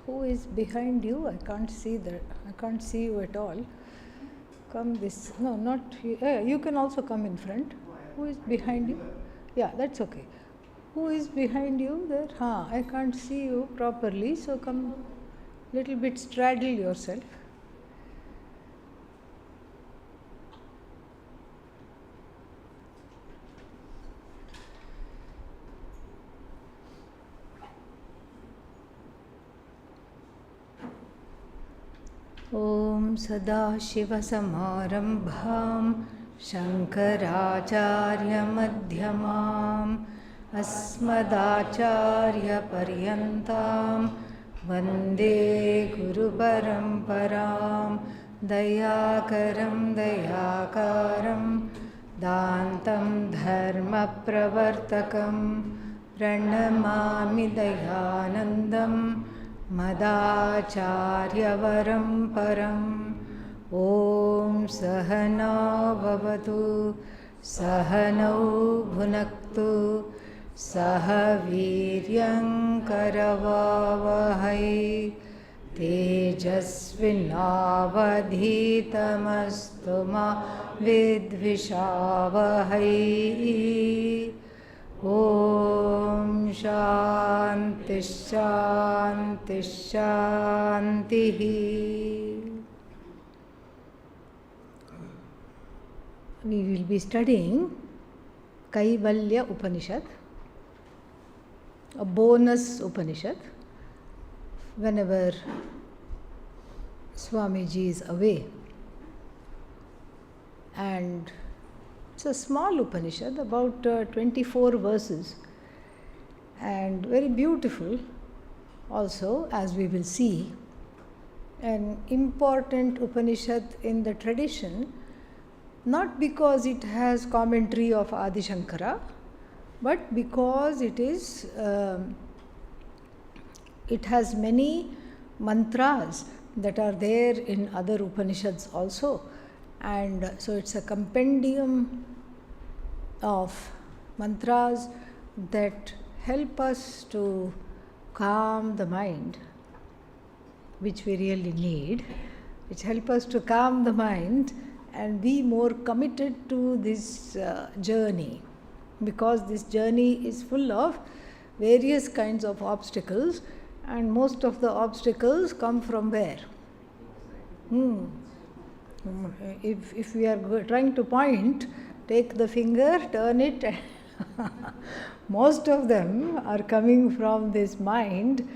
Who is behind you? I can't see that. I can't see you at all. Come this. No, not you. You can also come in front. Who is behind you? Yeah, that's okay. Who is behind you there? I can't see you properly. So come little bit straddle yourself. Om Sadashivasamarambham Shankaracharya-madhyamam Asmadacharya-paryantam Vande Guru-paramparam Dayakaram Dayakaram Dantam Dharma-pravartakam Pranamami Dayanandam Madacharya-varam param. Om Sahana Bhavatu Sahanau Bhunaktu Sahaviryam Karavavahai Tejasvinavadhitamastu ma vidvishavahai. Om Shanti Shanti Shanti. We will be studying Kaivalyopanishad, a bonus Upanishad. Whenever Swamiji is away, and it's a small Upanishad, about 24 verses, and very beautiful also, as we will see. An important Upanishad in the tradition, not because it has commentary of Adi Shankara, but because it is it has many mantras that are there in other Upanishads also, and so it's a compendium of mantras that help us to calm the mind, which we really need, which help us to calm the mind and be more committed to this journey, because this journey is full of various kinds of obstacles, and most of the obstacles come from where? If we are trying to point, take the finger, turn it, most of them are coming from this mind,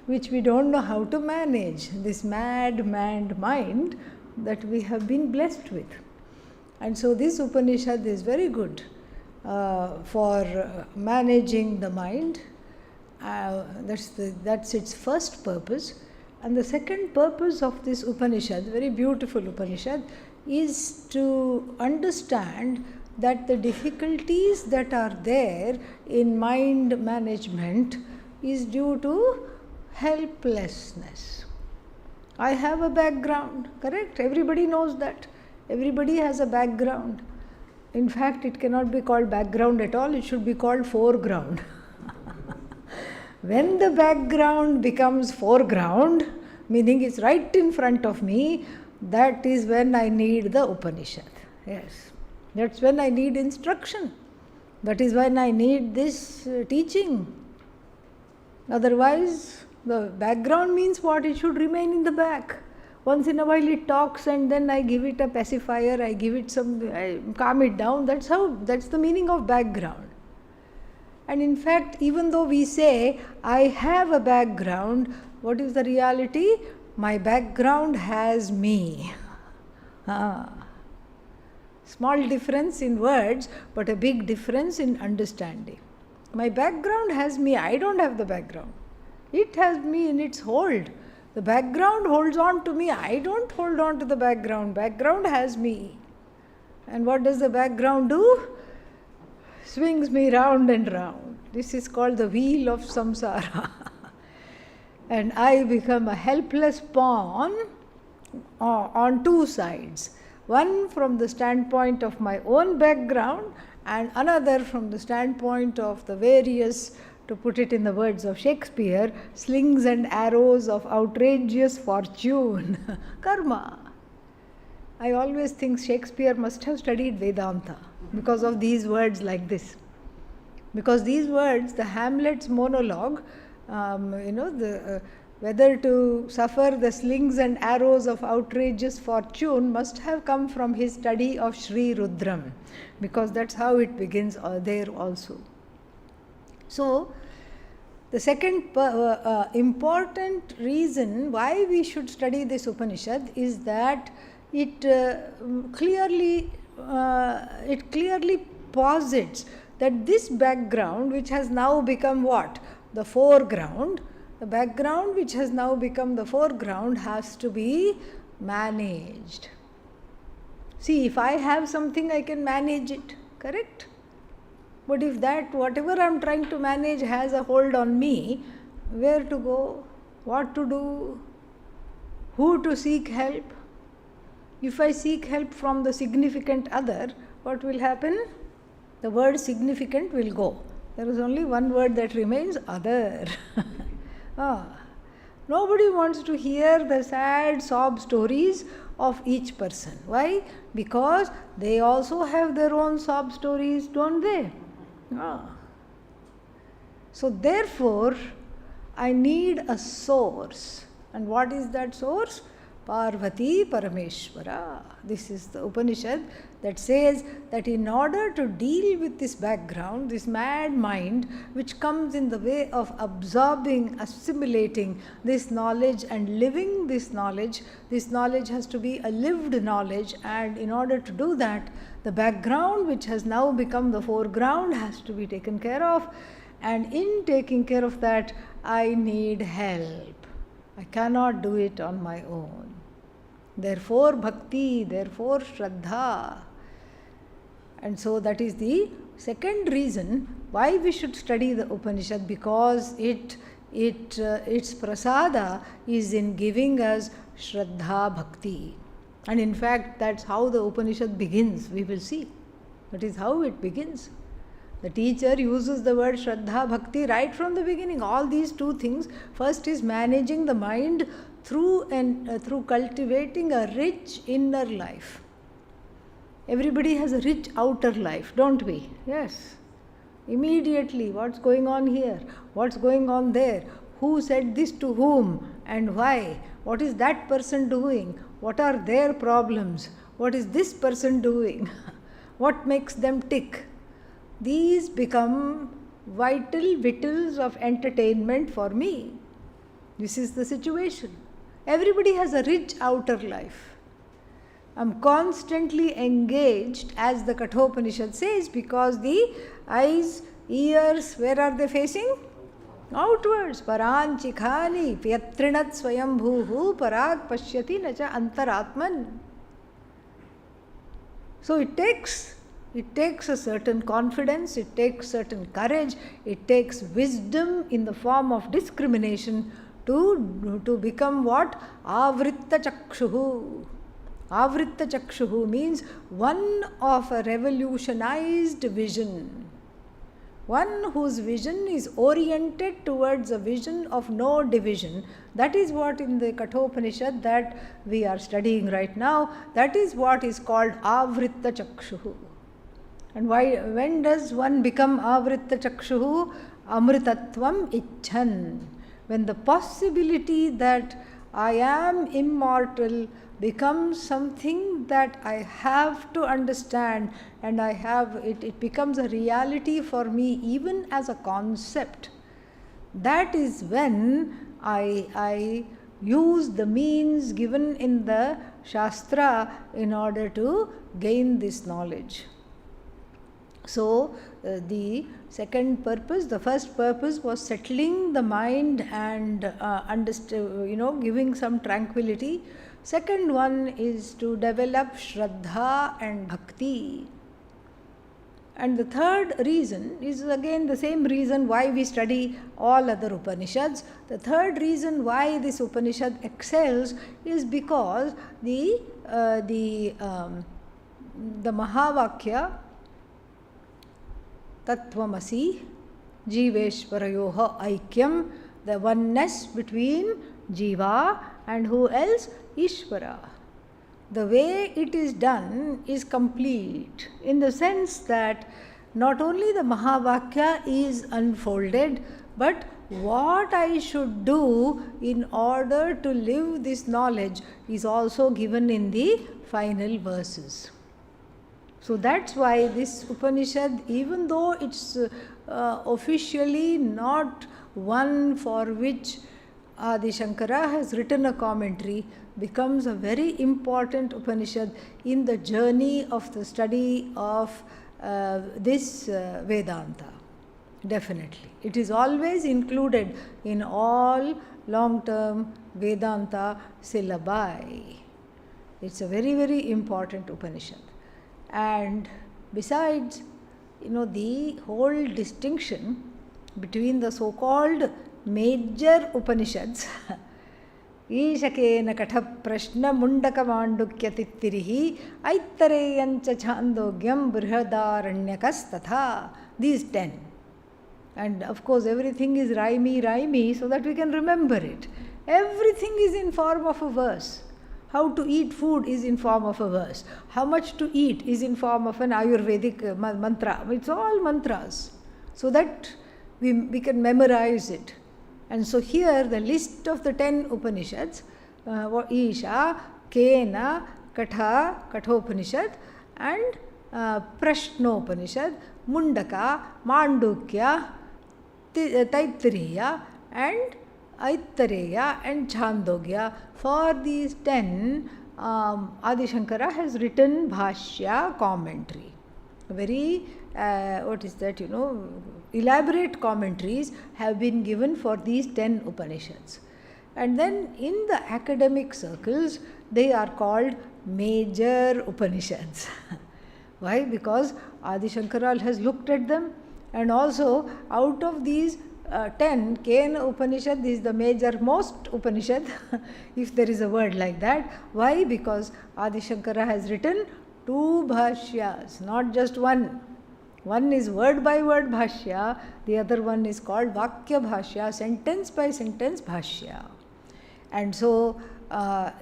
which we don't know how to manage, this mad mind that we have been blessed with. And so this Upanishad is very good for managing the mind. That's its first purpose. And the second purpose of this Upanishad, very beautiful Upanishad, is to understand that the difficulties that are there in mind management is due to helplessness. I have a background, correct? Everybody knows that. Everybody has a background. In fact, it cannot be called background at all, it should be called foreground. When the background becomes foreground, meaning it's right in front of me, that is when I need the Upanishad. Yes, that's when I need instruction. That is when I need this teaching. Otherwise, the background means what? It should remain in the back. Once in a while it talks and then I give it a pacifier, I give it I calm it down. That's the meaning of background. And in fact, even though we say, I have a background, what is the reality? My background has me. Small difference in words, but a big difference in understanding. My background has me, I don't have the background. It has me in its hold. The background holds on to me, I don't hold on to the background. Background has me. And what does the background do? Swings me round and round. This is called the wheel of samsara. And I become a helpless pawn on two sides. One from the standpoint of my own background, and another from the standpoint of the various to put it in the words of Shakespeare, slings and arrows of outrageous fortune. Karma. I always think Shakespeare must have studied Vedanta because of these words like this. Because these words, the Hamlet's monologue, whether to suffer the slings and arrows of outrageous fortune must have come from his study of Sri Rudram, because that's how it begins there also. So, the second important reason why we should study this Upanishad is that it clearly posits that this background, which has now become what? The foreground. The background which has now become the foreground has to be managed. See, if I have something, I can manage it, correct? But if that, whatever I am trying to manage has a hold on me, where to go, what to do, who to seek help? If I seek help from the significant other, what will happen? The word significant will go. There is only one word that remains, other. Nobody wants to hear the sad sob stories of each person. Why? Because they also have their own sob stories, don't they? So therefore, I need a source. And what is that source? Parvati Parameshwara. This is the Upanishad that says that in order to deal with this background, this mad mind which comes in the way of absorbing, assimilating this knowledge and living this knowledge has to be a lived knowledge, and in order to do that, the background which has now become the foreground has to be taken care of, and in taking care of that, I need help. I cannot do it on my own. Therefore bhakti, therefore shraddha. And so that is the second reason why we should study the Upanishad, because its prasada is in giving us shraddha bhakti. And in fact, that's how the Upanishad begins. We will see. That is how it begins. The teacher uses the word Shraddha Bhakti right from the beginning. All these two things. First is managing the mind through cultivating a rich inner life. Everybody has a rich outer life, don't we? Yes. Immediately, what's going on here? What's going on there? Who said this to whom and why? What is that person doing? What are their problems? What is this person doing? What makes them tick? These become vital victuals of entertainment for me. This is the situation. Everybody has a rich outer life. I'm constantly engaged, as the Kathopanishad says, because the eyes, ears, where are they facing? Outwards. Paranchikhani pyatrinat swayambhuhu parag pashyati nacha antaratman. So it takes a certain confidence, it takes certain courage, it takes wisdom in the form of discrimination to become what? Avritta chakshuhu. Avritta chakshuhu means one of a revolutionized vision. One whose vision is oriented towards a vision of no division. That is what in the Kathopanishad that we are studying right now, that is what is called Avritta chakshuhu. And when does one become Avritta chakshuhu? Amritatvam icchan. When the possibility that I am immortal becomes something that I have to understand, and it becomes a reality for me even as a concept. That is when I use the means given in the Shastra in order to gain this knowledge. So, the second purpose, the first purpose was settling the mind and giving some tranquility. Second one is to develop Shraddha and Bhakti. And the third reason is again the same reason why we study all other Upanishads. The third reason why this Upanishad excels is because the Mahavakya Tattvamasi Jiveshwarayoha Aikyam, the oneness between Jiva and who else? Ishvara. The way it is done is complete in the sense that not only the Mahavakya is unfolded, but what I should do in order to live this knowledge is also given in the final verses. So that's why this Upanishad, even though it's officially not one for which Adi Shankara has written a commentary, becomes a very important Upanishad in the journey of the study of this Vedanta. Definitely. It is always included in all long-term Vedanta syllabi. It's a very, very important Upanishad. And besides, the whole distinction between the so-called major Upanishads, Ishakena Katha Prashna Mundaka Mandukya Tittirihi Aitareyancha Chandogyam Brihadaranykas Tatha, these 10. And of course, everything is rhymey, so that we can remember it. Everything is in form of a verse. How to eat food is in form of a verse. How much to eat is in form of an Ayurvedic mantra. It's all mantras, so that we can memorize it. And so here the list of the 10 Upanishads, Isha, Kena, Katha, Kathopanishad, and Prashnopanishad, Mundaka, Mandukya, Taittiriya, and Aitareya, and Chandogya. For these 10, Adi Shankara has written Bhashya commentary. Very, elaborate commentaries have been given for these 10 Upanishads. And then in the academic circles, they are called major Upanishads. Why? Because Adi Shankara has looked at them, and also out of these 10, Kena Upanishad is the major most Upanishad, if there is a word like that. Why? Because Adi Shankara has written 2 Bhashyas, not just one. One is word by word Bhashya, the other one is called Vakya Bhashya, sentence by sentence Bhashya. And so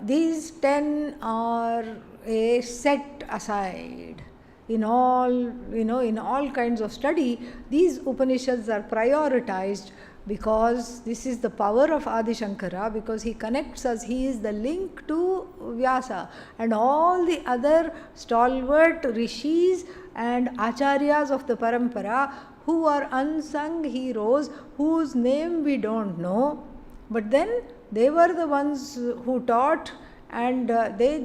these 10 are a set aside. In all kinds of study, these Upanishads are prioritized because this is the power of Adi Shankara, because he connects us, he is the link to Vyasa and all the other stalwart rishis and acharyas of the parampara who are unsung heroes whose name we don't know, but then they were the ones who taught, and they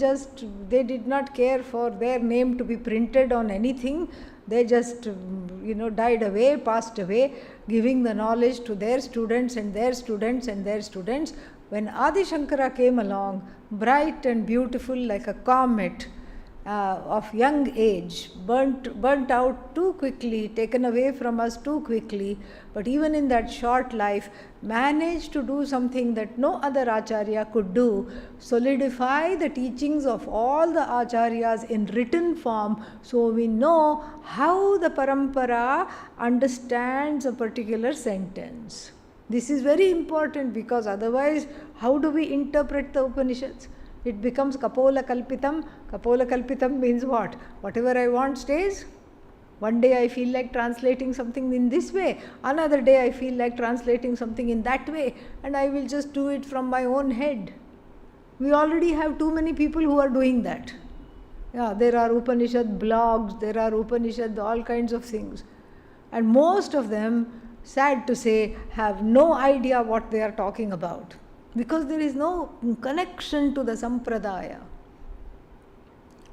did not care for their name to be printed on anything. They just died away, passed away, giving the knowledge to their students and their students and their students. When Adi Shankara came along, bright and beautiful like a comet, of young age, burnt out too quickly, taken away from us too quickly, but even in that short life managed to do something that no other acharya could do, solidify the teachings of all the acharyas in written form, so we know how the parampara understands a particular sentence. This is very important, because otherwise how do we interpret the Upanishads? It becomes Kapola Kalpitam. Kapola Kalpitam means what? Whatever I want stays. One day I feel like translating something in this way, another day I feel like translating something in that way, and I will just do it from my own head. We already have too many people who are doing that. Yeah, there are Upanishad blogs, there are Upanishad all kinds of things. And most of them, sad to say, have no idea what they are talking about, because there is no connection to the sampradaya.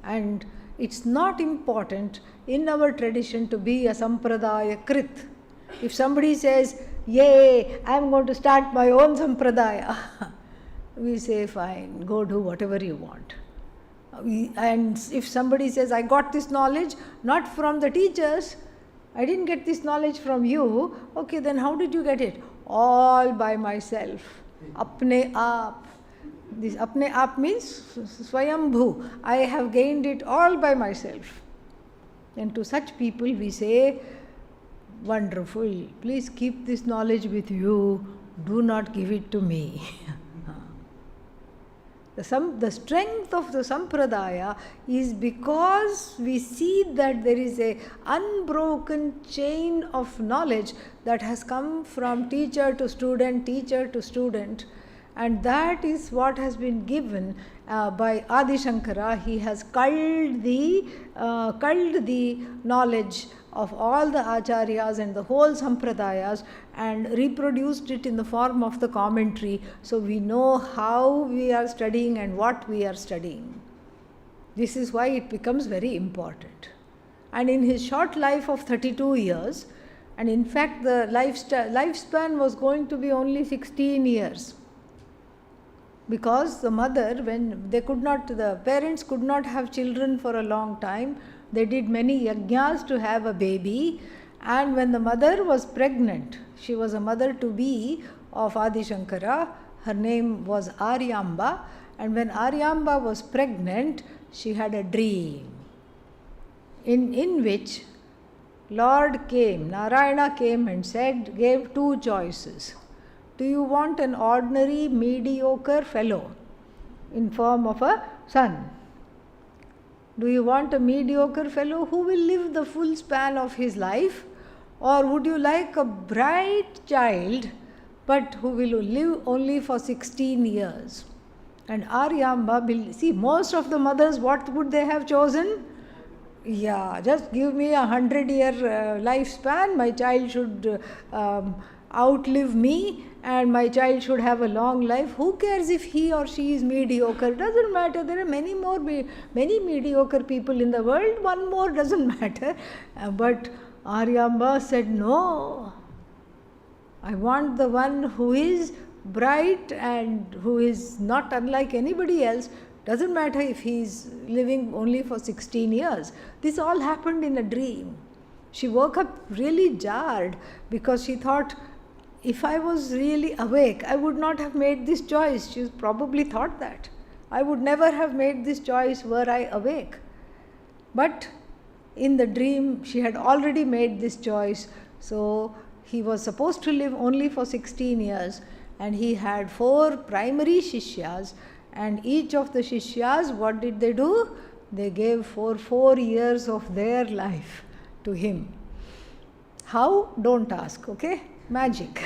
And it's not important in our tradition to be a sampradaya krit. If somebody says, yay, I am going to start my own sampradaya, we say, fine, go do whatever you want. And if somebody says, I got this knowledge not from the teachers, I didn't get this knowledge from you, okay, then how did you get it? All by myself. Apne aap. This apne aap means swayambhu. I have gained it all by myself. And to such people we say, Wonderful. Please keep this knowledge with you. Do not give it to me. The strength of the Sampradaya is because we see that there is a unbroken chain of knowledge that has come from teacher to student, and that is what has been given by Adi Shankara. He has culled the knowledge of all the acharyas and the whole sampradayas and reproduced it in the form of the commentary, so we know how we are studying and what we are studying. This is why it becomes very important. And in his short life of 32 years, and in fact the lifespan was going to be only 16 years, because the mother, when the parents could not have children for a long time, they did many yajnas to have a baby, and when the mother was pregnant, she was a mother to be of Adi Shankara, her name was Aryamba, and when Aryamba was pregnant, she had a dream in which Narayana came and gave two choices. Do you want an ordinary mediocre fellow in form of a son? Do you want a mediocre fellow who will live the full span of his life? Or would you like a bright child but who will live only for 16 years? And Aryamba, see, most of the mothers, what would they have chosen? Yeah, just give me 100-year lifespan, my child should outlive me, and my child should have a long life. Who cares if he or she is mediocre? Doesn't matter. There are many mediocre people in the world. One more doesn't matter. But Aryamba said, no, I want the one who is bright and who is not unlike anybody else. Doesn't matter if he is living only for 16 years. This all happened in a dream. She woke up really jarred because she thought, if I was really awake, I would not have made this choice. She probably thought that. I would never have made this choice were I awake. But in the dream, she had already made this choice. So he was supposed to live only for 16 years, and he had 4 primary shishyas, and each of the shishyas, what did they do? They gave 4 years of their life to him. How? Don't ask, okay? Magic.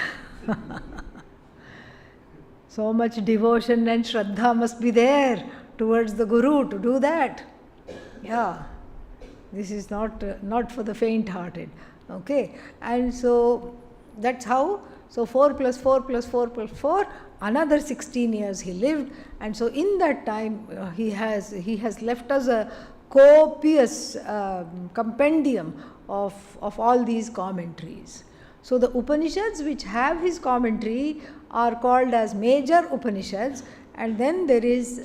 So much devotion and shraddha must be there towards the Guru to do that. Yeah, this is not for the faint-hearted. Okay, and so that's how. So 4 plus 4 plus 4 plus 4, another 16 years he lived, and so in that time he has left us a copious compendium of all these commentaries. So the Upanishads which have his commentary are called as major Upanishads, and then there is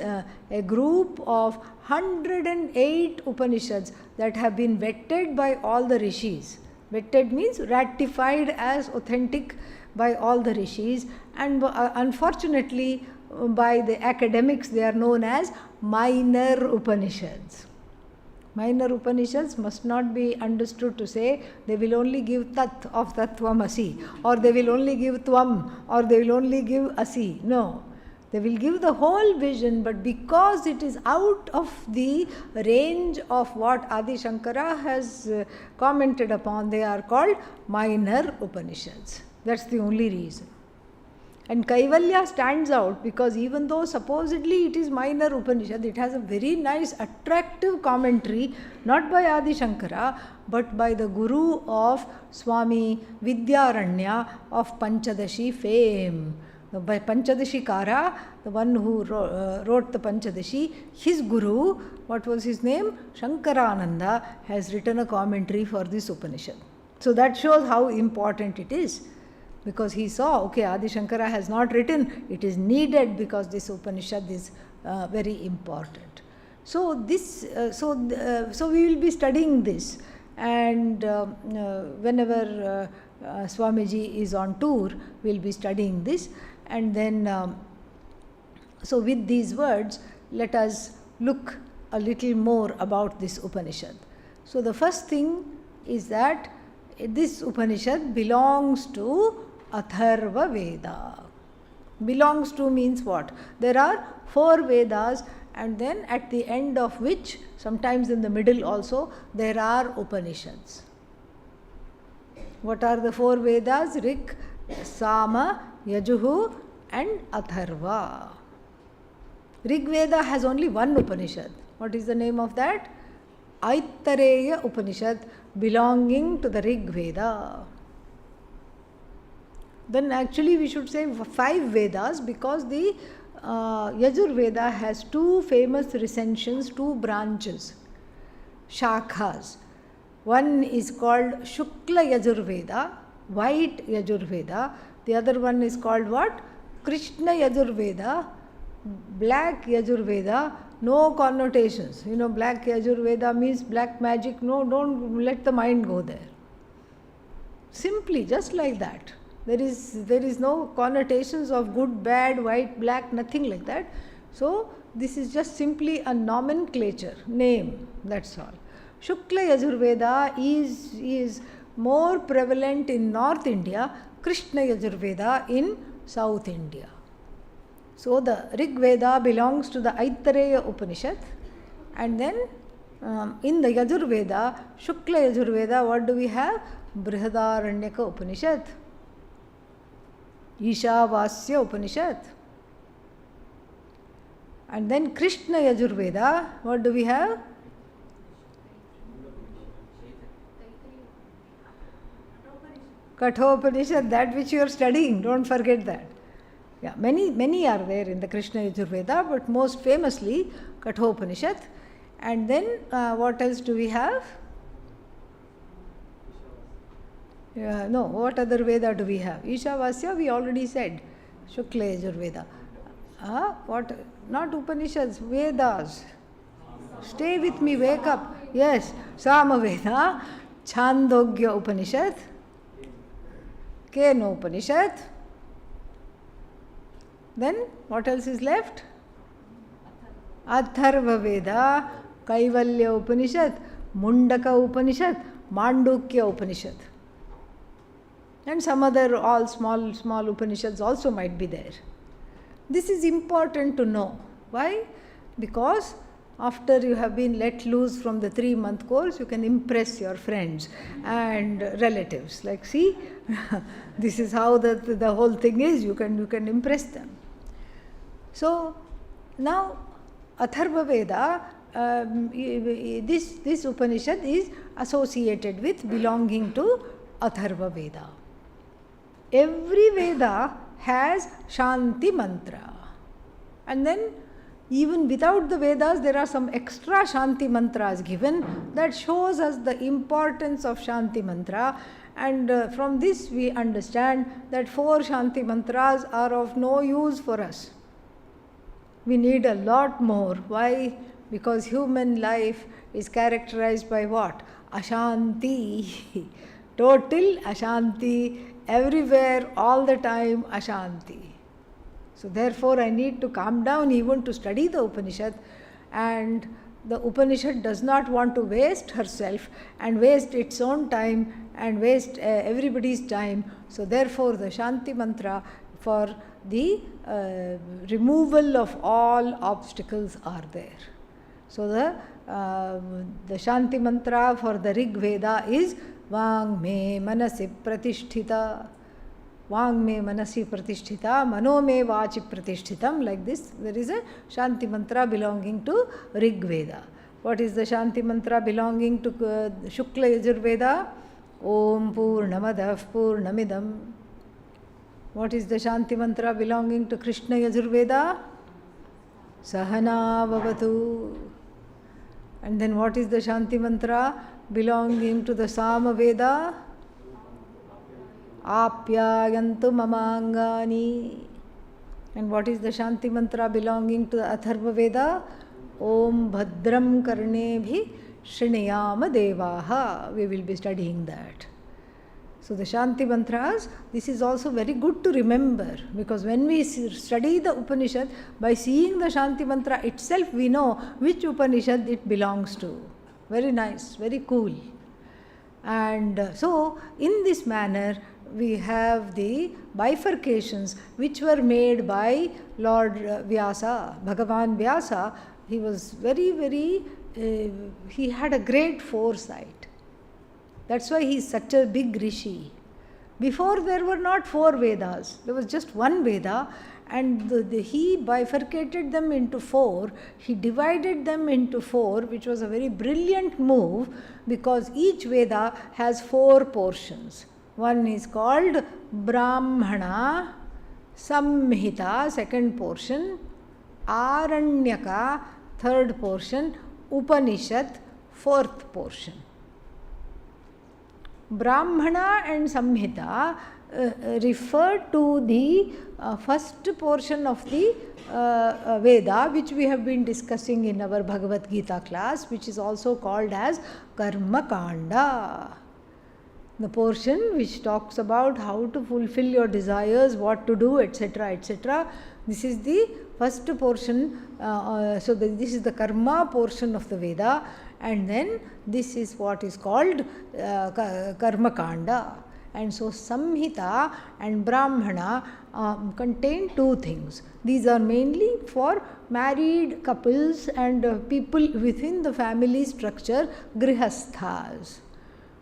a group of 108 Upanishads that have been vetted by all the rishis. Vetted means ratified as authentic by all the rishis, and unfortunately by the academics they are known as minor Upanishads. Minor Upanishads must not be understood to say they will only give tat of Tattvamasi, or they will only give Tvam, or they will only give Asi. No, they will give the whole vision, but because it is out of the range of what Adi Shankara has commented upon, they are called minor Upanishads. That's the only reason. And Kaivalya stands out because even though supposedly it is minor Upanishad, it has a very nice attractive commentary, not by Adi Shankara, but by the Guru of Swami Vidyaranya of Panchadashi fame. By Panchadashi Kara, the one who wrote the Panchadashi, his Guru, what was his name? Shankarananda, has written a commentary for this Upanishad. So that shows how important it is. Because he saw, okay, Adi Shankara has not written, it is needed because this Upanishad is very important. So this, so we will be studying this, and whenever Swamiji is on tour, we will be studying this, and then so with these words, let us look a little more about this Upanishad. So the first thing is that this Upanishad belongs to Atharva Veda. Belongs to means what? There are 4 Vedas, and then at the end of which, sometimes in the middle also, there are Upanishads. What are the 4 Vedas? Rig, Sama, Yajuhu and Atharva. Rig Veda has only one Upanishad. What is the name of that? Aitareya Upanishad, belonging to the Rig Veda. Then actually we should say 5 Vedas, because the Yajur Veda has 2 famous recensions, 2 branches, shakhas. One is called Shukla Yajur Veda, white Yajur Veda. The other one is called what? Krishna Yajur Veda, black Yajur Veda. No connotations. Black Yajur Veda means black magic. No, don't let the mind go there. Simply, just like that. There is no connotations of good, bad, white, black, nothing like that. So, this is just simply a nomenclature, name, that's all. Shukla Yajur Veda is more prevalent in North India, Krishna Yajur Veda in South India. So, the Rig Veda belongs to the Aitareya Upanishad, and then in the Yajur Veda, Shukla Yajur Veda, what do we have? Brihadaranyaka Upanishad, Ishavasya Upanishad. And then Krishna Yajur Veda, what do we have? Kathopanishad, that which you are studying, don't forget that. Yeah, many are there in the Krishna Yajur Veda, but most famously Kathopanishad. And then what else do we have? What other Veda do we have? Ishavasya, we already said. Shukla Yajur Veda. What? Not Upanishads, Vedas. Stay with me, wake up. Yes, Samaveda, Chandogya Upanishad, Keno Upanishad. Then what else is left? Atharva Veda, Kaivalyopanishad, Mundaka Upanishad, Mandukya Upanishad. And some other all small Upanishads also might be there. This is important to know. Why? Because after you have been let loose from the 3-month course, you can impress your friends and relatives. Like, see, this is how the whole thing is. You can impress them. So now Atharva Veda, this Upanishad is associated with belonging to Atharva Veda. Every Veda has Shanti Mantra. And then even without the Vedas, there are some extra Shanti Mantras given that shows us the importance of Shanti Mantra. And from this we understand that 4 Shanti Mantras are of no use for us. We need a lot more. Why? Because human life is characterized by what? Ashanti. Total Ashanti. Everywhere, all the time, Ashanti. So therefore, I need to calm down even to study the Upanishad, and the Upanishad does not want to waste herself and waste its own time and waste everybody's time. So therefore, the Shanti Mantra for the removal of all obstacles are there. So the Shanti Mantra for the Rig Veda is Vang me manasi pratisthita. Vang me manasi pratisthita, mano me vachi pratishthitam. Like this, there is a Shanti Mantra belonging to Rig Veda. What is the Shanti Mantra belonging to Shukla Yajur Veda? Om Purnamadav Purnamidam. What is the Shanti Mantra belonging to Krishna Yajur Veda? Sahana Vavatu. And then what is the Shanti Mantra belonging to the Sama Veda? Apyayantu mamangani. And what is the Shanti Mantra belonging to the Atharva Veda? Om Bhadram Karnebhi Sriniyama Devaha. We will be studying that. So the Shanti Mantras, this is also very good to remember, because when we study the Upanishad, by seeing the Shanti Mantra itself, we know which Upanishad it belongs to. Very nice, very cool. And so in this manner we have the bifurcations which were made by Lord Vyasa, Bhagavan Vyasa. He was very, he had a great foresight. That's why he is such a big rishi. Before there were not 4 Vedas, there was just one Veda, and he bifurcated them into 4. He divided them into 4, which was a very brilliant move, because each Veda has 4 portions. One is called Brahmana, Samhita, second portion, Aranyaka, third portion, Upanishad, fourth portion. Brahmana and Samhita refer to the first portion of the Veda, which we have been discussing in our Bhagavad Gita class, which is also called as Karma Kanda. The portion which talks about how to fulfill your desires, what to do, etc., etc. This is the first portion. This is the karma portion of the Veda, and then this is what is called Karma Kanda. And so Samhita and Brahmana contain 2 things. These are mainly for married couples and people within the family structure, grihasthas.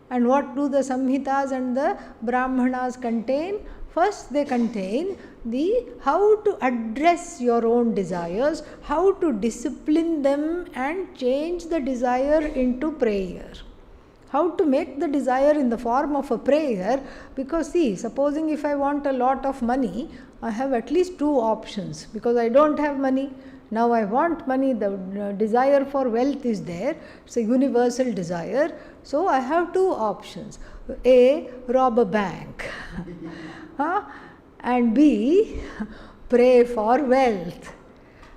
And what do the Samhitas and the Brahmanas contain? First, they contain the how to address your own desires, how to discipline them and change the desire into prayer. How to make the desire in the form of a prayer, because see, supposing if I want a lot of money, I have at least 2 options, because I don't have money. Now I want money, the desire for wealth is there, it's a universal desire. So I have 2 options. A, rob a bank. And B, pray for wealth.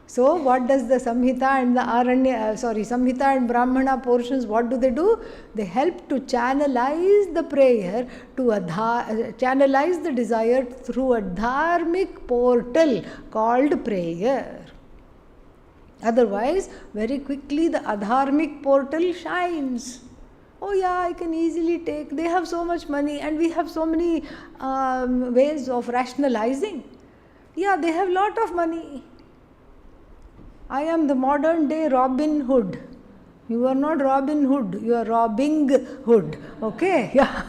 So what does the Samhita and the Samhita and Brahmana portions, what do? They help to channelize the prayer, to channelize the desire through a dharmic portal called prayer. Otherwise, very quickly the adharmic portal shines. Oh yeah, I can easily take, they have so much money and we have so many ways of rationalizing. Yeah, they have lot of money. I am the modern day Robin Hood. You are not Robin Hood, you are robbing Hood. Okay? Yeah.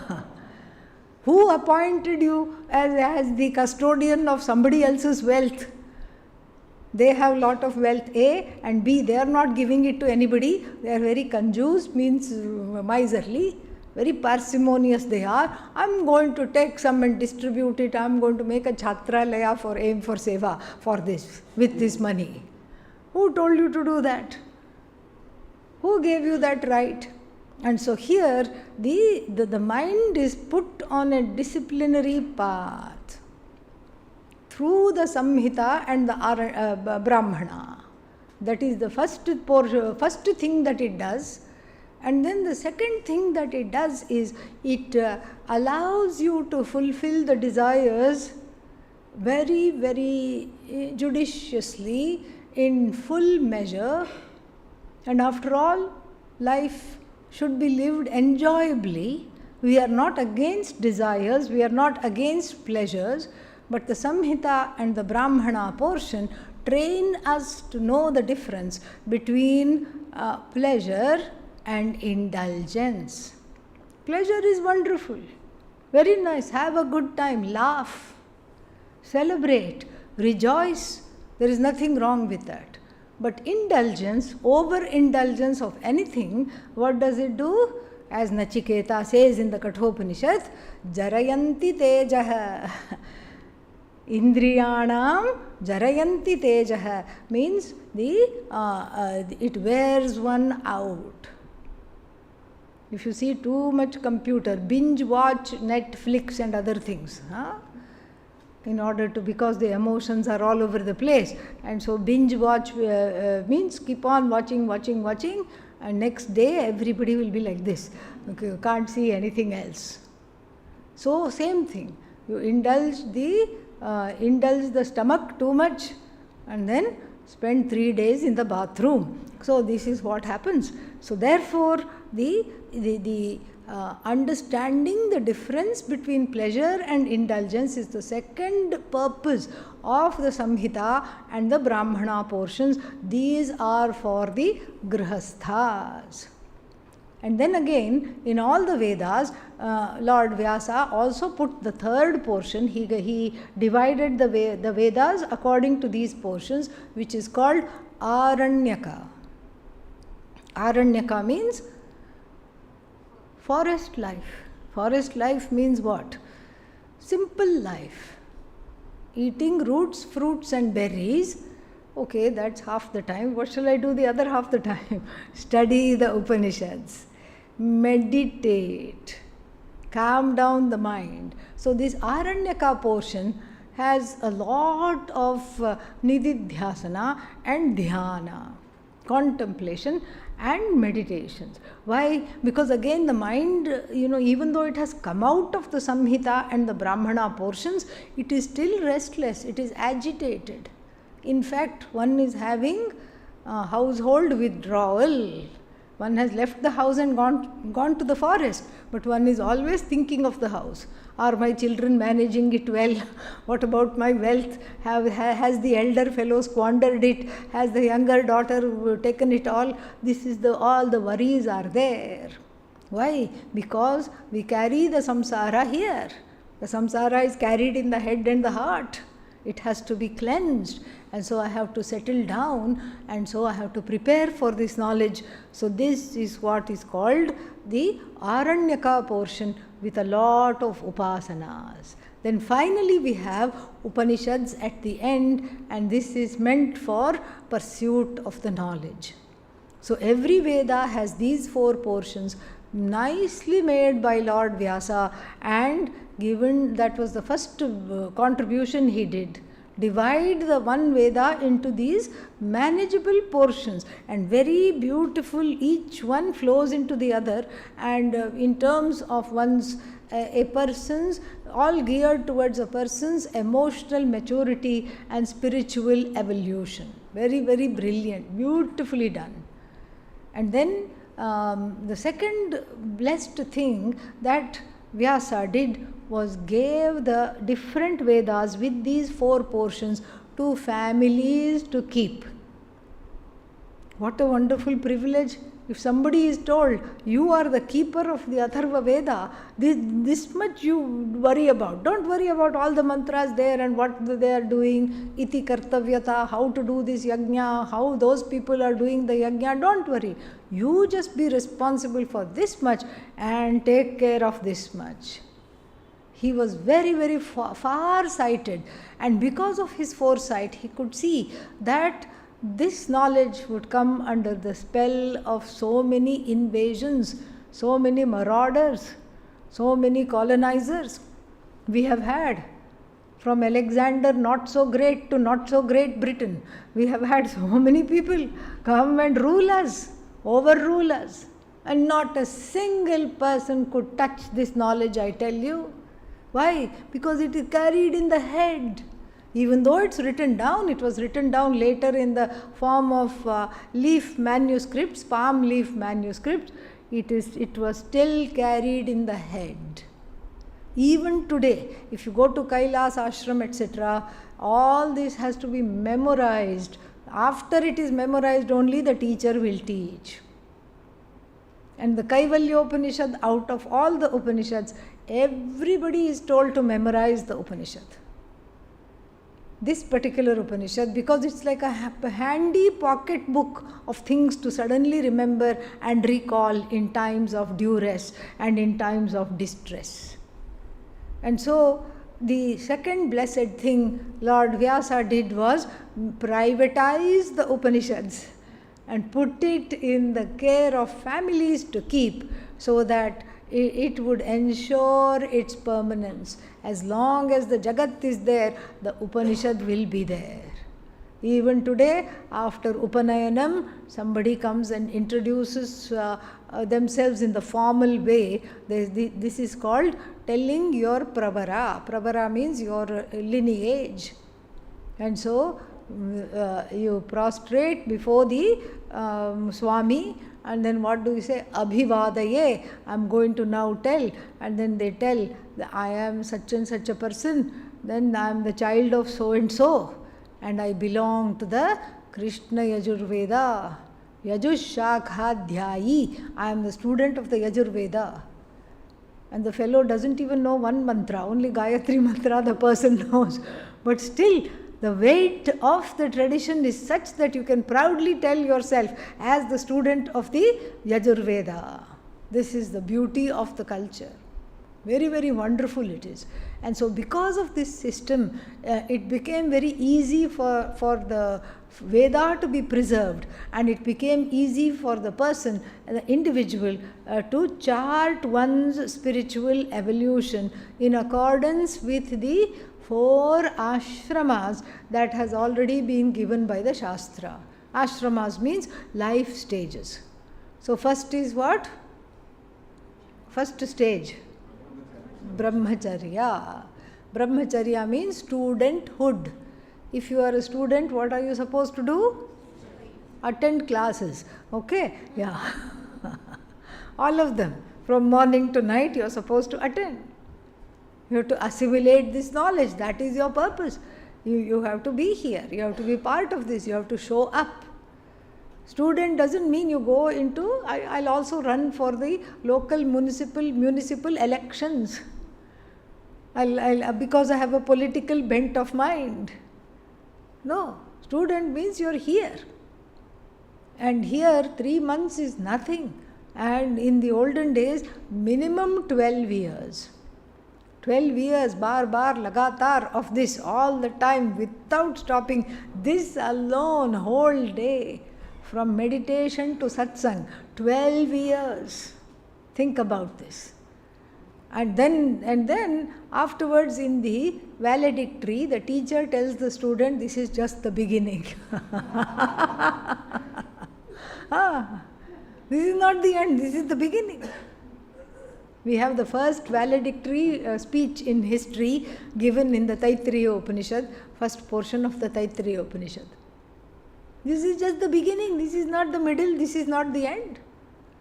Who appointed you as the custodian of somebody else's wealth? They have lot of wealth, A, and B, they are not giving it to anybody. They are very conjuice, means miserly, very parsimonious they are. I am going to take some and distribute it. I am going to make a Chhatralaya for aim for seva for this, with this money. Who told you to do that? Who gave you that right? And so here, the mind is put on a disciplinary path through the Samhita and the Brahmana. That is the first thing that it does. And then the second thing that it does is it allows you to fulfill the desires very, very judiciously, in full measure. And after all, life should be lived enjoyably. We are not against desires, we are not against pleasures, but the Samhita and the Brahmana portion train us to know the difference between pleasure and indulgence. Pleasure is wonderful, very nice, have a good time, laugh, celebrate, rejoice. There is nothing wrong with that. But indulgence, overindulgence of anything, what does it do? As Nachiketa says in the Kathopanishad, Jarayanti Tejaha. Indriyanam Jarayanti Tejaha means it wears one out. If you see too much computer, binge watch Netflix and other things, in order to, because the emotions are all over the place, and so binge watch means keep on watching, and next day everybody will be like this. Okay, you can't see anything else. So same thing, you indulge the stomach too much and then spend 3 days in the bathroom. So this is what happens. So therefore the understanding the difference between pleasure and indulgence is the second purpose of the Samhita and the Brahmana portions. These are for the Grihasthas. And then again, in all the Vedas, Lord Vyasa also put the third portion. He divided the Vedas according to these portions, which is called Aranyaka. Aranyaka means forest life. Forest life means what? Simple life. Eating roots, fruits and berries. Okay, that's half the time. What shall I do the other half the time? Study the Upanishads. Meditate. Calm down the mind. So this Aranyaka portion has a lot of nididhyasana and dhyana, contemplation and meditations. Why? Because again the mind, even though it has come out of the Samhita and the Brahmana portions, it is still restless, it is agitated. In fact, one is having household withdrawal. One has left the house and gone to the forest, but one is always thinking of the house. Are my children managing it well? What about my wealth? Has the elder fellow squandered it? Has the younger daughter taken it all? All the worries are there. Why? Because we carry the samsara here. The samsara is carried in the head and the heart. It has to be cleansed, and so I have to settle down, and so I have to prepare for this knowledge. So this is what is called the Aranyaka portion with a lot of upasanas. Then finally we have Upanishads at the end, and this is meant for pursuit of the knowledge. So every Veda has these four portions, nicely made by Lord Vyasa, and given, that was the first contribution he did. Divide the one Veda into these manageable portions, and very beautiful, each one flows into the other, and in terms of a person's, all geared towards a person's emotional maturity and spiritual evolution. Very, very brilliant, beautifully done. And then the second blessed thing that Vyasa did was gave the different Vedas with these four portions to families to keep. What a wonderful privilege. If somebody is told, you are the keeper of the Atharva Veda, this much you worry about. Don't worry about all the mantras there and what they are doing, iti kartavyata, how to do this yajna, how those people are doing the yajna. Don't worry. You just be responsible for this much and take care of this much. He was very, very far-sighted, and because of his foresight, he could see that this knowledge would come under the spell of so many invasions, so many marauders, so many colonizers we have had. From Alexander not so great to not so great Britain, we have had so many people come and rule us, overrule us, and not a single person could touch this knowledge, I tell you. Why? Because it is carried in the head. Even though it's written down, it was written down later in the form of leaf manuscripts, palm leaf manuscripts, it was still carried in the head. Even today, if you go to Kailas ashram, etc., all this has to be memorized. After it is memorized, only the teacher will teach. And the Kaivalyopanishad, out of all the Upanishads, everybody is told to memorize the Upanishad. This particular Upanishad, because it's like a handy pocket book of things to suddenly remember and recall in times of duress and in times of distress. And so the second blessed thing Lord Vyasa did was privatize the Upanishads and put it in the care of families to keep, so that it would ensure its permanence. As long as the Jagat is there, the Upanishad will be there. Even today, after Upanayanam, somebody comes and introduces themselves in the formal way. This is called telling your pravara. Pravara means your lineage. And so you prostrate before the Swami And then what do you say? Abhivadaye, I'm going to now tell. And then they tell that I am such and such a person, then I am the child of so and so, and I belong to the Krishna Yajurveda. Yajushakhaadhyayi, I am the student of the Yajurveda. And the fellow doesn't even know one mantra, only Gayatri mantra the person knows. But still, the weight of the tradition is such that you can proudly tell yourself as the student of the Yajurveda. This is the beauty of the culture. Very, very wonderful it is. And so because of this system, it became very easy for the Veda to be preserved, and it became easy for the person, the individual, to chart one's spiritual evolution in accordance with the 4 ashramas that has already been given by the Shastra. Ashramas means life stages. So first is what? First stage, Brahmacharya. Brahmacharya means studenthood. If you are a student, what are you supposed to do? Attend classes. Okay? Yeah. All of them. From morning to night, you are supposed to attend. You have to assimilate this knowledge. That is your purpose. You have to be here. You have to be part of this. You have to show up. Student doesn't mean you go into, I'll also run for the local municipal elections. Because I have a political bent of mind. No, student means you're here. And here 3 months is nothing. And in the olden days, minimum 12 years. 12 years, bar, lagatar of this all the time without stopping. This alone, whole day, from meditation to satsang, 12 years. Think about this. And then afterwards in the valedictory, the teacher tells the student, this is just the beginning. This is not the end, this is the beginning. We have the first valedictory speech in history given in the Taittiriya Upanishad, first portion of the Taittiriya Upanishad. This is just the beginning, this is not the middle, this is not the end.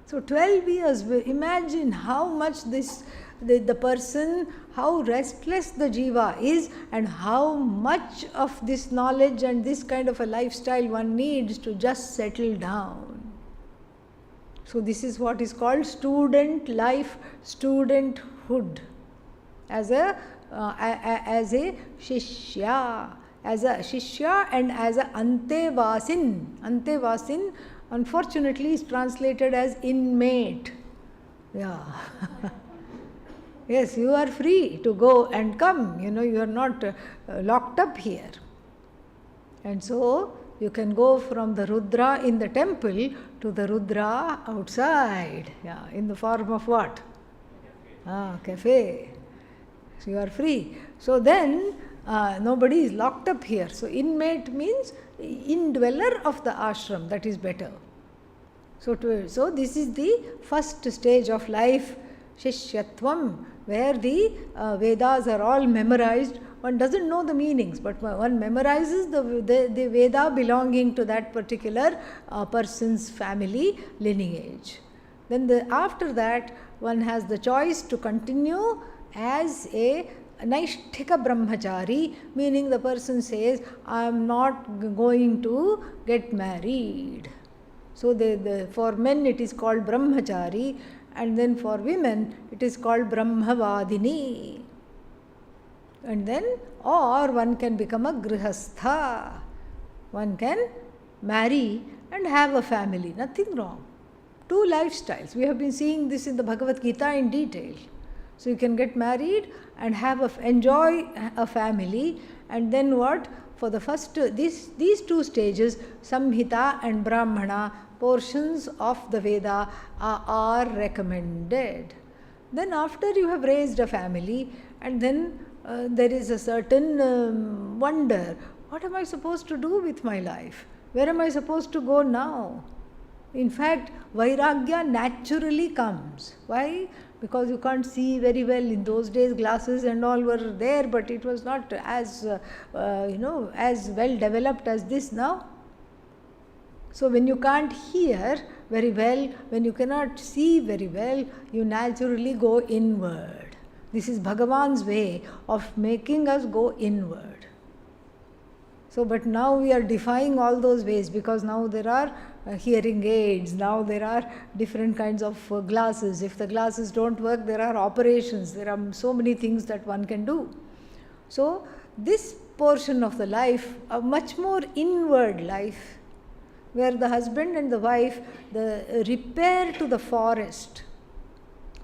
So 12 years, imagine how much the person, how restless the jiva is, and how much of this knowledge and this kind of a lifestyle one needs to just settle down. So this is what is called student life, studenthood, as a shishya, and as a antevasin. Antevasin, unfortunately, is translated as inmate. Yeah. Yes, you are free to go and come. You are not locked up here. And so you can go from the Rudra in the temple to the Rudra outside. Yeah, in the form of what? Cafe. So you are free. So then nobody is locked up here. So inmate means indweller of the ashram. That is better. So this is the first stage of life, Shishyatvam, where the Vedas are all memorized. One doesn't know the meanings, but one memorizes the Veda belonging to that particular person's family lineage. Then after that, one has the choice to continue as a Naishthika Brahmachari, meaning the person says, I am not going to get married. So for men it is called Brahmachari, and then for women it is called Brahmavadini. And then, or one can become a grihastha. One can marry and have a family. Nothing wrong. 2 lifestyles. We have been seeing this in the Bhagavad Gita in detail. So you can get married and enjoy a family, and then what? For the first, these 2 stages, Samhita and Brahmana, portions of the Veda are recommended. Then after you have raised a family, and then there is a certain wonder. What am I supposed to do with my life? Where am I supposed to go now? In fact, Vairagya naturally comes. Why? Because you can't see very well. In those days, glasses and all were there, but it was not as as well developed as this now. So when you can't hear, very well, when you cannot see very well, you naturally go inward. This is Bhagavan's way of making us go inward. So, but now we are defying all those ways, because now there are hearing aids, now there are different kinds of glasses. If the glasses don't work, there are operations, there are so many things that one can do. So, this portion of the life, a much more inward life, where the husband and the wife, the repair to the forest,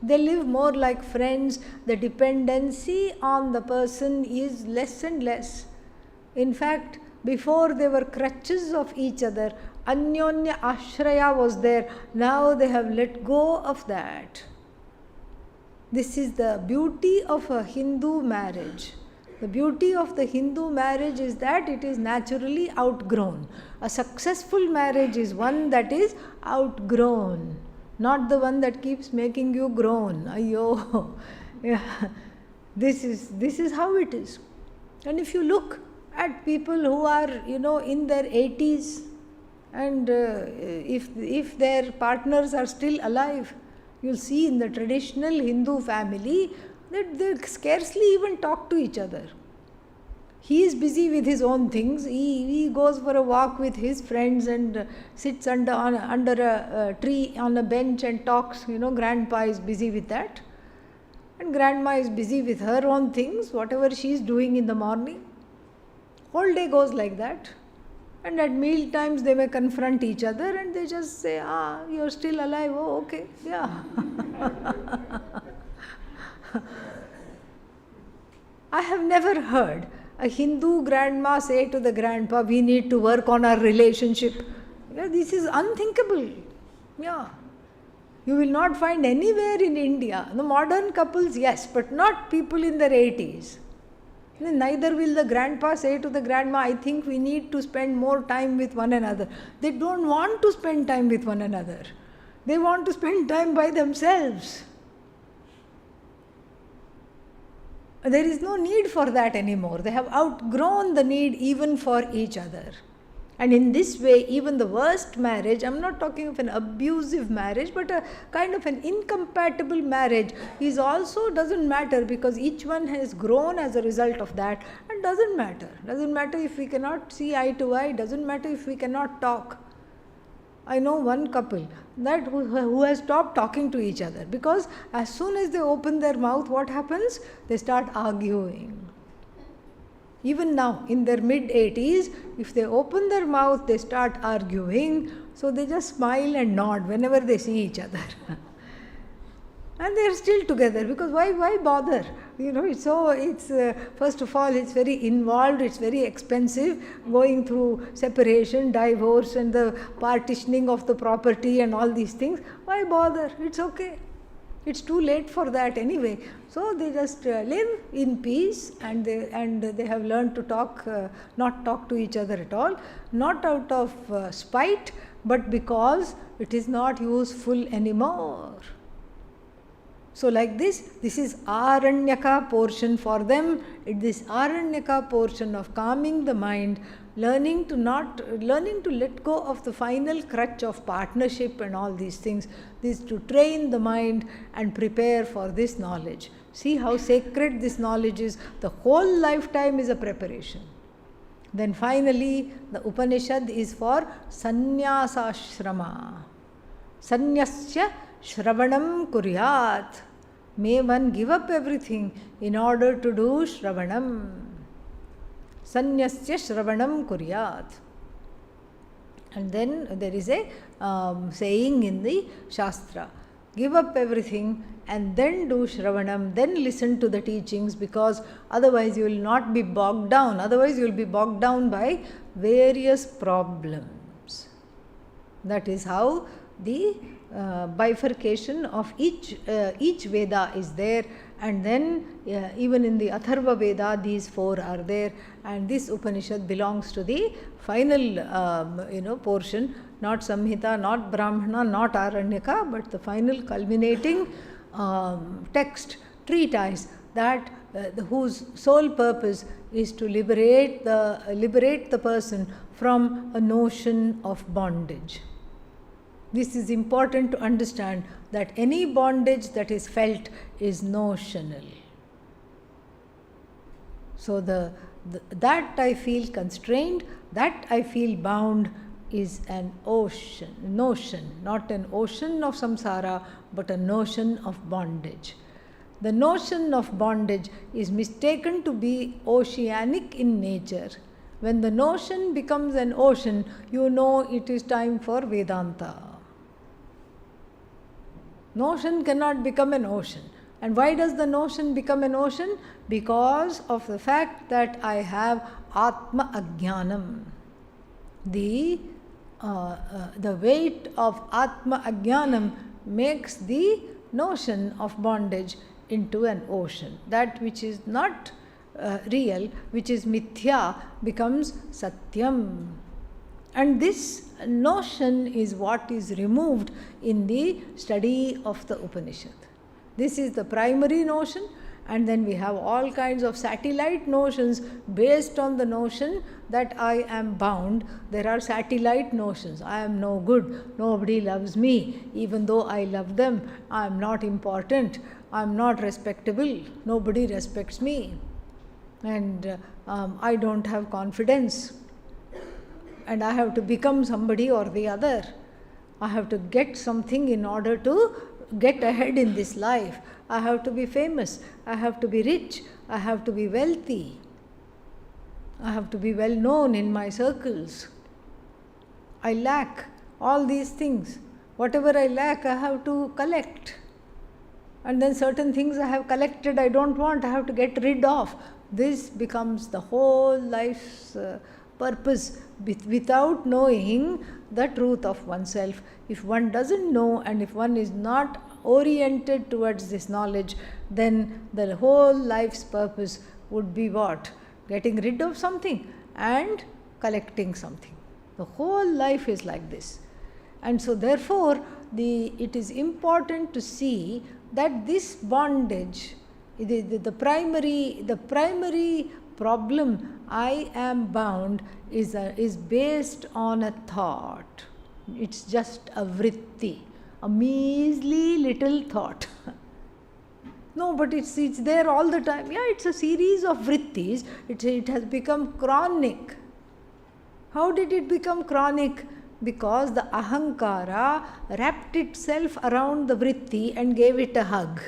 they live more like friends, the dependency on the person is less and less. In fact, before they were crutches of each other, Anyonya Ashraya was there, now they have let go of that. This is the beauty of a Hindu marriage. The beauty of the Hindu marriage is that it is naturally outgrown. A successful marriage is one that is outgrown, not the one that keeps making you groan. Ayyo. Yeah. This is how it is. And if you look at people who are, in their 80s, and if their partners are still alive, you'll see in the traditional Hindu family that they scarcely even talk to each other. He is busy with his own things. He goes for a walk with his friends and sits under a tree on a bench and talks. Grandpa is busy with that. And grandma is busy with her own things, whatever she is doing in the morning. Whole day goes like that. And at meal times they may confront each other and they just say, you're still alive, oh okay, yeah. I have never heard a Hindu grandma say to the grandpa, we need to work on our relationship. Yeah, this is unthinkable. Yeah. You will not find anywhere in India. The modern couples, yes, but not people in their 80s. Neither will the grandpa say to the grandma, I think we need to spend more time with one another. They don't want to spend time with one another. They want to spend time by themselves. There is no need for that anymore. They have outgrown the need even for each other. And in this way, even the worst marriage, I'm not talking of an abusive marriage, but a kind of an incompatible marriage is also doesn't matter, because each one has grown as a result of that, and doesn't matter. Doesn't matter if we cannot see eye to eye, doesn't matter if we cannot talk. I know one couple that who has stopped talking to each other, because as soon as they open their mouth, what happens? They start arguing. Even now, in their mid-80s, if they open their mouth, they start arguing. So they just smile and nod whenever they see each other. And they are still together, because why bother? First of all, it's very involved, it's very expensive, going through separation, divorce, and the partitioning of the property and all these things. Why bother? It's okay. It's too late for that anyway. So they just live in peace, and they have learned to not talk to each other at all, not out of spite, but because it is not useful anymore. So like this is Aranyaka portion for them. This Aranyaka portion of calming the mind, learning to let go of the final crutch of partnership and all these things. This to train the mind and prepare for this knowledge. See how sacred this knowledge is. The whole lifetime is a preparation. Then finally, the Upanishad is for sannyasashrama. Sannyasya shravanam kuryat. May one give up everything in order to do shravanam. Sannyasya shravanam kuryat. And then there is a saying in the Shastra, give up everything and then do shravanam, then listen to the teachings, because otherwise you will not be bogged down. Otherwise you will be bogged down by various problems. That is how the bifurcation of each Veda is there, and then even in the Atharva Veda these four are there, and this Upanishad belongs to the final portion, not Samhita, not Brahmana, not Aranyaka, but the final culminating text, treatise, that whose sole purpose is to liberate the person from a notion of bondage. This is important to understand, that any bondage that is felt is notional. So that I feel constrained, that I feel bound is an notion, not an ocean of samsara, but a notion of bondage. The notion of bondage is mistaken to be oceanic in nature. When the notion becomes an ocean, you know it is time for Vedanta. Notion cannot become an ocean. And why does the notion become an ocean? Because of the fact that I have Atma Ajnanam. The weight of Atma Ajnanam makes the notion of bondage into an ocean. That which is not real, which is mithya, becomes satyam. And this notion is what is removed in the study of the Upanishad. This is the primary notion, and then we have all kinds of satellite notions based on the notion that I am bound. There are satellite notions. I am no good, nobody loves me, even though I love them. I am not important, I am not respectable, nobody respects me, and I don't have confidence, and I have to become somebody or the other. I have to get something in order to get ahead in this life. I have to be famous, I have to be rich, I have to be wealthy, I have to be well known in my circles. I lack all these things. Whatever I lack, I have to collect. And then certain things I have collected I don't want, I have to get rid of. This becomes the whole life's purpose without knowing the truth of oneself. If one doesn't know, and if one is not oriented towards this knowledge, then the whole life's purpose would be what? Getting rid of something and collecting something. The whole life is like this. And so therefore it is important to see that this bondage, the primary problem, I am bound, is based on a thought. It's just a vritti, a measly little thought. No, but it's there all the time. Yeah, it's a series of vrittis. It has become chronic. How did it become chronic? Because the ahankara wrapped itself around the vritti and gave it a hug.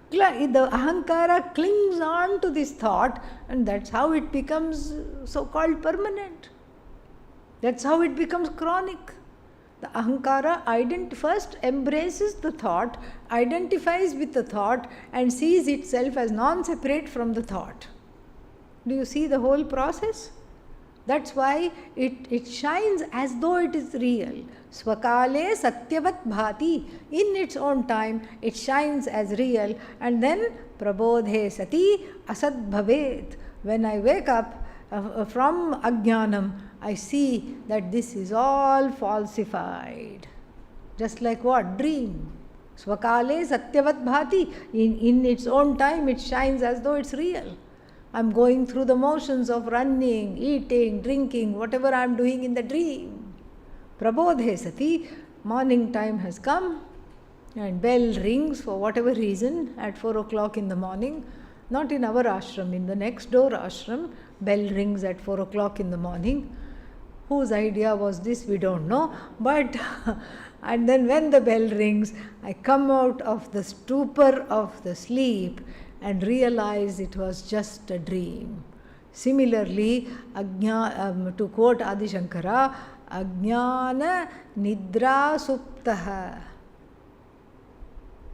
The ahankara clings on to this thought, and that's how it becomes so-called permanent. That's how it becomes chronic. The ahankara first embraces the thought, identifies with the thought, and sees itself as non-separate from the thought. Do you see the whole process? That's why it shines as though it is real. Swakale satyavat bhati. In its own time, it shines as real. And then prabodhe sati asad bhavet. When I wake up from ajnanam, I see that this is all falsified. Just like what? Dream. Swakale satyavat bhati. In its own time, it shines as though it's real. I'm going through the motions of running, eating, drinking, whatever I'm doing in the dream. Prabodhe sati, morning time has come, and bell rings for whatever reason at 4 o'clock in the morning. Not in our ashram, in the next door ashram, bell rings at 4 o'clock in the morning. Whose idea was this, we don't know. But, and then when the bell rings, I come out of the stupor of the sleep and realize it was just a dream. Similarly, to quote Adi Shankara, Ajnana Nidra Suptaha.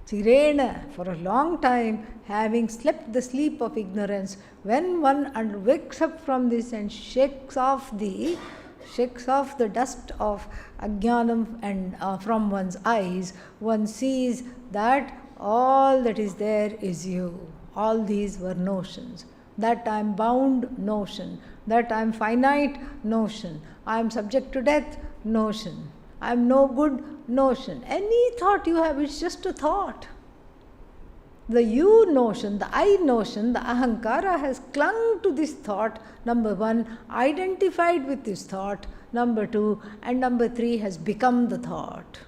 Chirena, for a long time, having slept the sleep of ignorance, when one wakes up from this and shakes off the dust of ajnanam and from one's eyes, one sees that all that is there is you. All these were notions. That I am bound, notion. That I am finite, notion. I am subject to death, notion. I am no good, notion. Any thought you have, it's just a thought. The you notion, the I notion, the ahankara has clung to this thought, number one, identified with this thought, number two, and number three has become the thought.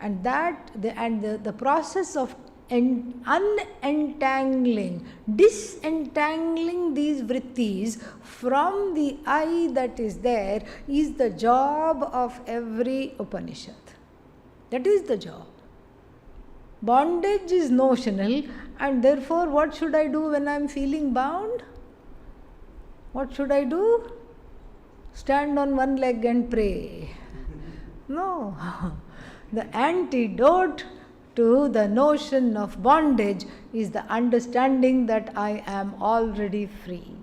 And the process of unentangling, disentangling these vrittis from the I that is there is the job of every Upanishad. That is the job. Bondage is notional, and therefore what should I do when I am feeling bound? What should I do? Stand on one leg and pray. No. The antidote to the notion of bondage is the understanding that I am already free.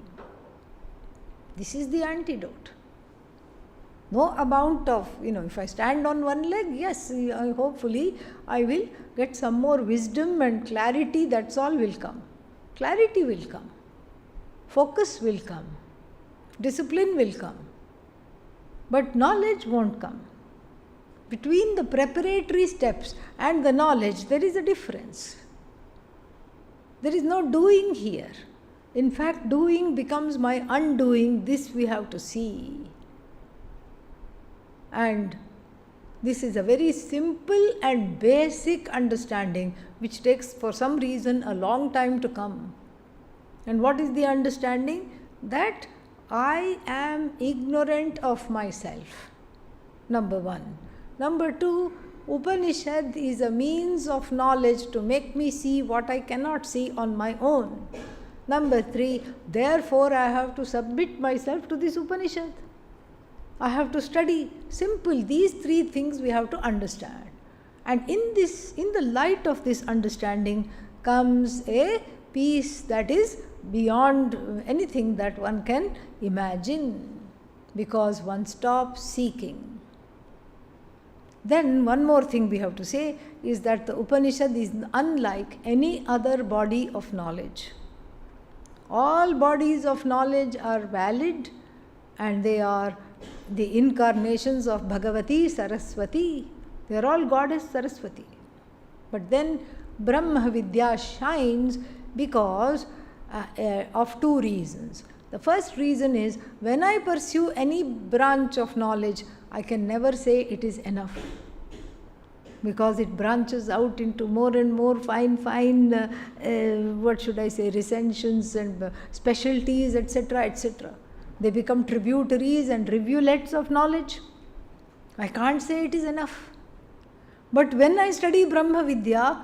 This is the antidote. No amount of, if I stand on one leg, yes, hopefully I will get some more wisdom and clarity, that's all will come. Clarity will come. Focus will come. Discipline will come. But knowledge won't come. Between the preparatory steps and the knowledge, there is a difference. There is no doing here. In fact, doing becomes my undoing. This we have to see. And this is a very simple and basic understanding which takes for some reason a long time to come. And what is the understanding? That I am ignorant of myself. Number one. Number two, Upanishad is a means of knowledge to make me see what I cannot see on my own. Number three, therefore I have to submit myself to this Upanishad. I have to study. Simple. These three things we have to understand. And in the light of this understanding comes a peace that is beyond anything that one can imagine, because one stops seeking. Then one more thing we have to say is that the Upanishad is unlike any other body of knowledge. All bodies of knowledge are valid, and they are the incarnations of Bhagavati Saraswati. They are all Goddess Saraswati. But then Brahma Vidya shines because of two reasons. The first reason is, when I pursue any branch of knowledge, I can never say it is enough, because it branches out into more and more fine recensions and specialties, etc., etc. They become tributaries and rivulets of knowledge. I can't say it is enough. But when I study Brahma Vidya,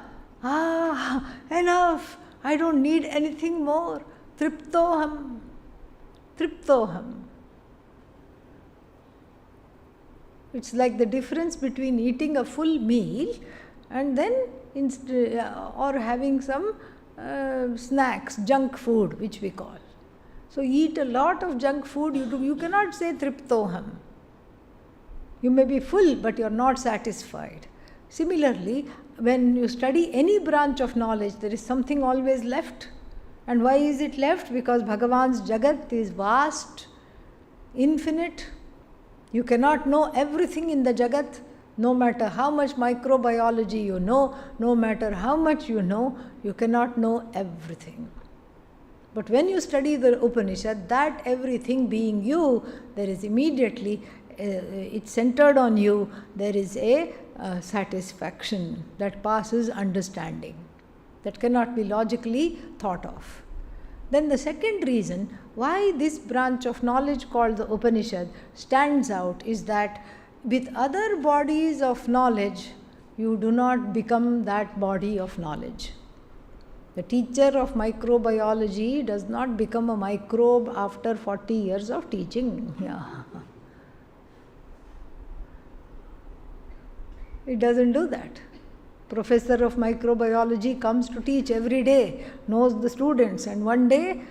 enough. I don't need anything more. Triptoham. It's like the difference between eating a full meal and then or having some snacks, junk food, which we call. So eat a lot of junk food, you cannot say triptoham. You may be full, but you are not satisfied. Similarly, when you study any branch of knowledge, there is something always left. And why is it left? Because Bhagavan's Jagat is vast, infinite. You cannot know everything in the Jagat, no matter how much microbiology you know, no matter how much you know, you cannot know everything. But when you study the Upanishad, that everything being you, there is immediately, it's centered on you, there is a satisfaction that passes understanding, that cannot be logically thought of. Then the second reason why this branch of knowledge called the Upanishad stands out is that with other bodies of knowledge, you do not become that body of knowledge. The teacher of microbiology does not become a microbe after 40 years of teaching. Yeah. It doesn't do that. Professor of microbiology comes to teach every day, knows the students, and one day,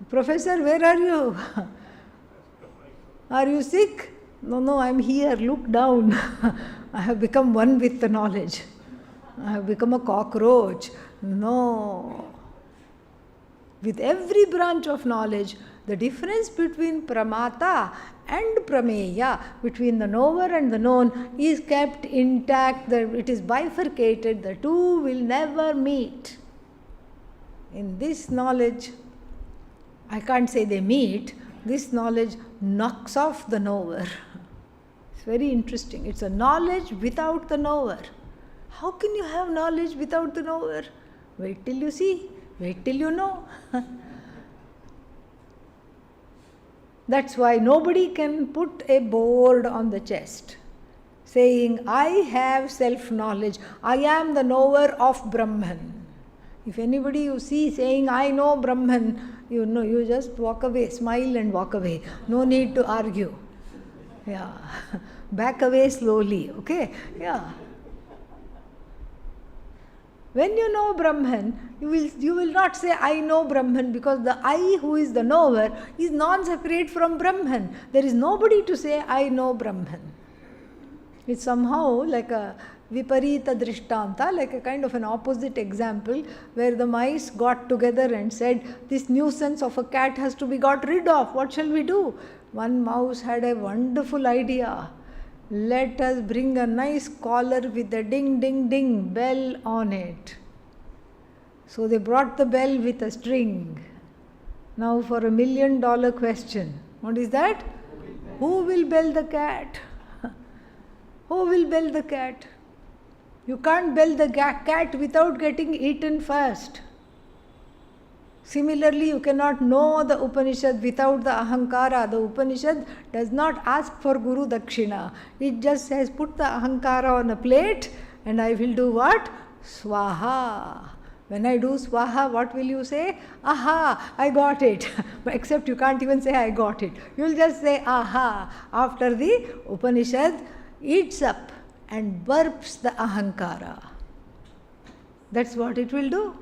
Professor, where are you? Are you sick? No, I'm here, look down. I have become one with the knowledge. I have become a cockroach. No. with every branch of knowledge, the difference between pramata and prameya, between the knower and the known, is kept intact. It is bifurcated. The two will never meet. In this knowledge, I can't say they meet, this knowledge knocks off the knower. It's very interesting. It's a knowledge without the knower. How can you have knowledge without the knower? Wait till you see. Wait till you know. That's why nobody can put a board on the chest saying, I have self-knowledge. I am the knower of Brahman. If anybody you see saying, I know Brahman, you know, you just walk away, smile and walk away. No need to argue. Yeah. Back away slowly, okay? Yeah. When you know Brahman, you will not say, I know Brahman, because the I who is the knower is non-separate from Brahman. There is nobody to say, I know Brahman. It's somehow like a viparita drishtanta, like a kind of an opposite example, where the mice got together and said, this nuisance of a cat has to be got rid of. What shall we do? One mouse had a wonderful idea. Let us bring a nice collar with a ding ding ding bell on it. So they brought the bell with a string. Now for $1 million question. What is that? Who will bell the cat? Who will bell the cat? You can't bell the cat without getting eaten first. Similarly, you cannot know the Upanishad without the ahankara. The Upanishad does not ask for Guru Dakshina. It just says, put the ahankara on a plate and I will do what? Swaha. When I do swaha, what will you say? Aha, I got it. But except you can't even say I got it. You will just say aha. After the Upanishad eats up and burps the ahankara. That's what it will do.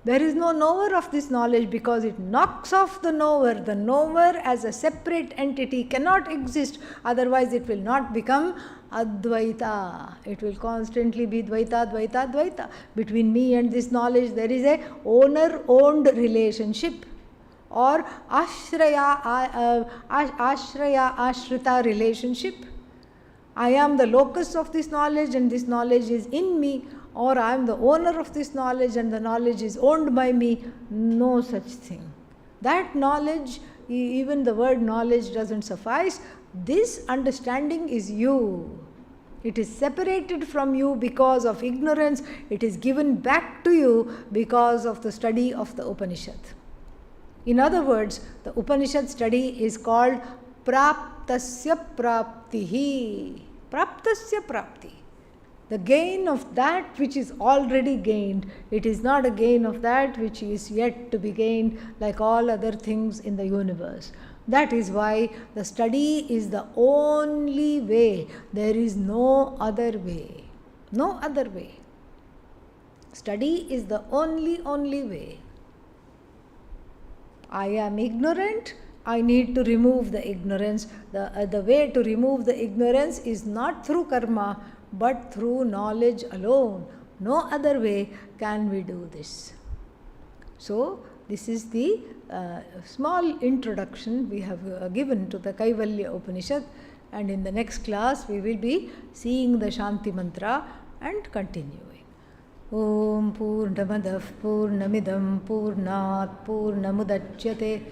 There is no knower of this knowledge because it knocks off the knower. The knower as a separate entity cannot exist, otherwise it will not become Advaita. It will constantly be Dvaita, Dvaita, Dvaita. Between me and this knowledge there is a owner-owned relationship or Ashraya Ashrita relationship. I am the locus of this knowledge and this knowledge is in me, or I am the owner of this knowledge and the knowledge is owned by me. No such thing. That knowledge, even the word knowledge doesn't suffice. This understanding is you. It is separated from you because of ignorance. It is given back to you because of the study of the Upanishad. In other words, the Upanishad study is called Praptasya Praptihi. Praptasya Prapti. The gain of that which is already gained. It is not a gain of that which is yet to be gained, like all other things in the universe. That is why the study is the only way. There is no other way. No other way. Study is the only way. I am ignorant. I need to remove the ignorance. The way to remove the ignorance is not through karma, but through knowledge alone. No other way can we do this. So, this is the small introduction we have given to the Kaivalyopanishad, and in the next class we will be seeing the Shanti Mantra and continuing. Om Purnamadav Purnamidam Purnat Purnamudachyate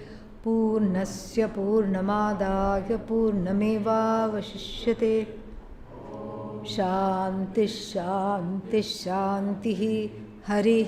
Purnasya Purnamadaya Purnameva Vashishyate. Shanti Shanti Shanti Hari